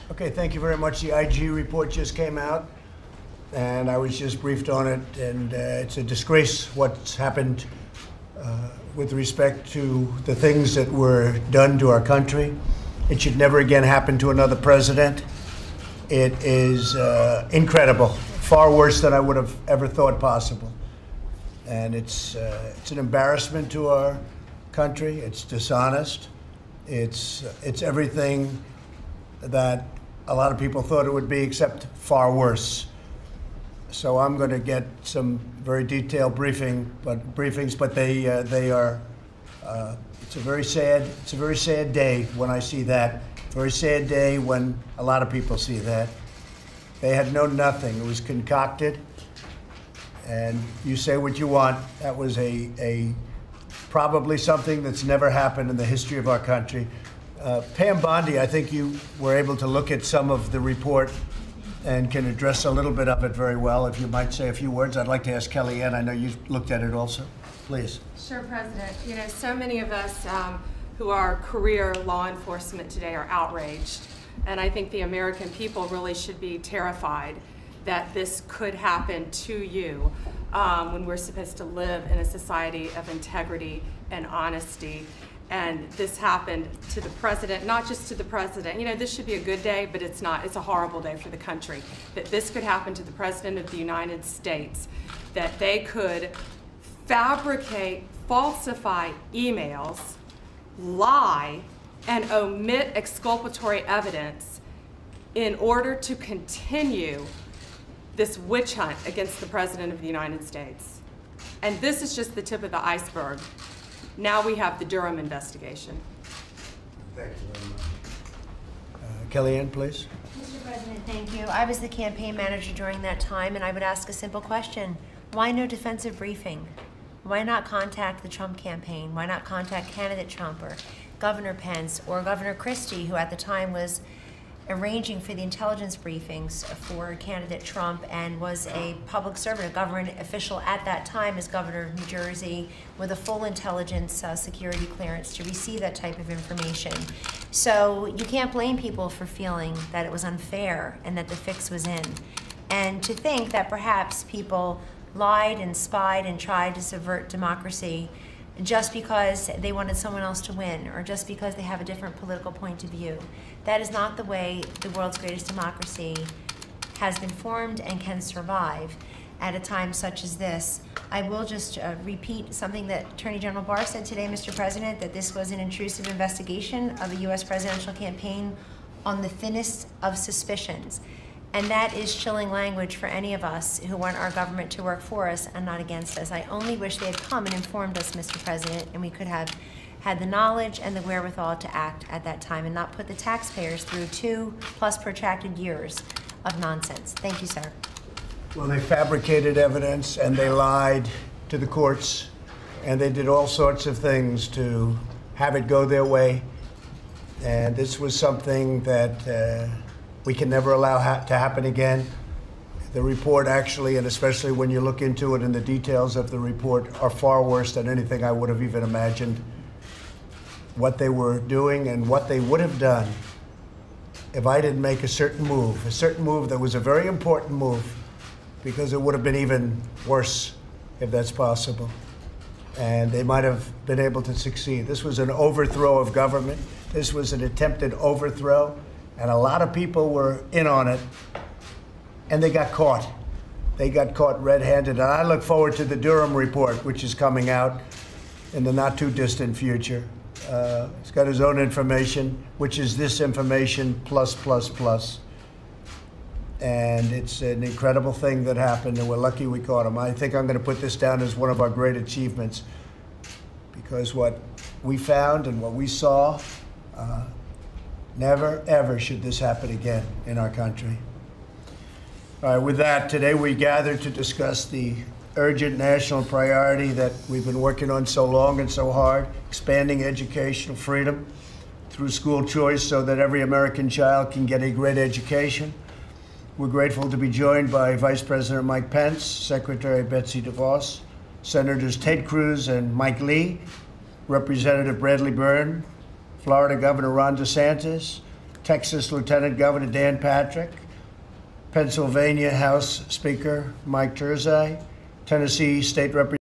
Okay, thank you very much. The IG report just came out, and I was just briefed on it, and it's a disgrace what's happened with respect to the things that were done to our country. It should never again happen to another president. It is incredible, far worse than I would have ever thought possible. And it's an embarrassment to our country. It's dishonest. It's everything that a lot of people thought it would be, except far worse. So I'm going to get some very detailed briefings, but they are. It's a very sad day when I see that. Very sad day when a lot of people see that. They had known nothing. It was concocted. And you say what you want. That was probably something that's never happened in the history of our country. Pam Bondi, I think you were able to look at some of the report and can address a little bit of it very well. If you might say a few words, I'd like to ask Kellyanne. I know you looked at it also. Please. Sure, President. You know, so many of us who are career law enforcement today are outraged. And I think the American people really should be terrified that this could happen to you when we're supposed to live in a society of integrity and honesty. And this happened to the president, not just to the president. You know, this should be a good day, but it's not. It's a horrible day for the country. That this could happen to the president of the United States, that they could fabricate, falsify emails, lie, and omit exculpatory evidence in order to continue this witch hunt against the President of the United States. And this is just the tip of the iceberg. Now we have the Durham investigation. Thank you very much. Kellyanne, please. Mr. President, thank you. I was the campaign manager during that time, and I would ask a simple question. Why no defensive briefing? Why not contact the Trump campaign? Why not contact candidate Trump or Governor Pence or Governor Christie, who at the time was arranging for the intelligence briefings for candidate Trump and was a public servant, a government official at that time as governor of New Jersey with a full intelligence security clearance to receive that type of information. So you can't blame people for feeling that it was unfair and that the fix was in. And to think that perhaps people lied and spied and tried to subvert democracy just because they wanted someone else to win or just because they have a different political point of view. That is not the way the world's greatest democracy has been formed and can survive at a time such as this. I will just repeat something that Attorney General Barr said today, Mr. President, that this was an intrusive investigation of a U.S. presidential campaign on the thinnest of suspicions. And that is chilling language for any of us who want our government to work for us and not against us. I only wish they had come and informed us, Mr. President, and we could have had the knowledge and the wherewithal to act at that time and not put the taxpayers through 2+ protracted years of nonsense. Thank you, sir. Well, they fabricated evidence and they lied to the courts and they did all sorts of things to have it go their way. And this was something that we can never allow to happen again. The report actually, and especially when you look into it and the details of the report, are far worse than anything I would have even imagined. What they were doing and what they would have done if I didn't make a certain move that was a very important move, because it would have been even worse if that's possible. And they might have been able to succeed. This was an overthrow of government. This was an attempted overthrow. And a lot of people were in on it, and they got caught. They got caught red-handed. And I look forward to the Durham report, which is coming out in the not-too-distant future. He's got his own information, which is this information plus. And it's an incredible thing that happened, and we're lucky we caught him. I think I'm going to put this down as one of our great achievements, because what we found and what we saw, never, ever should this happen again in our country. All right, with that, today we gathered to discuss the urgent national priority that we've been working on so long and so hard, expanding educational freedom through school choice so that every American child can get a great education. We're grateful to be joined by Vice President Mike Pence, Secretary Betsy DeVos, Senators Ted Cruz and Mike Lee, Representative Bradley Byrne, Florida Governor Ron DeSantis, Texas Lieutenant Governor Dan Patrick, Pennsylvania House Speaker Mike Turzai, Tennessee State Representative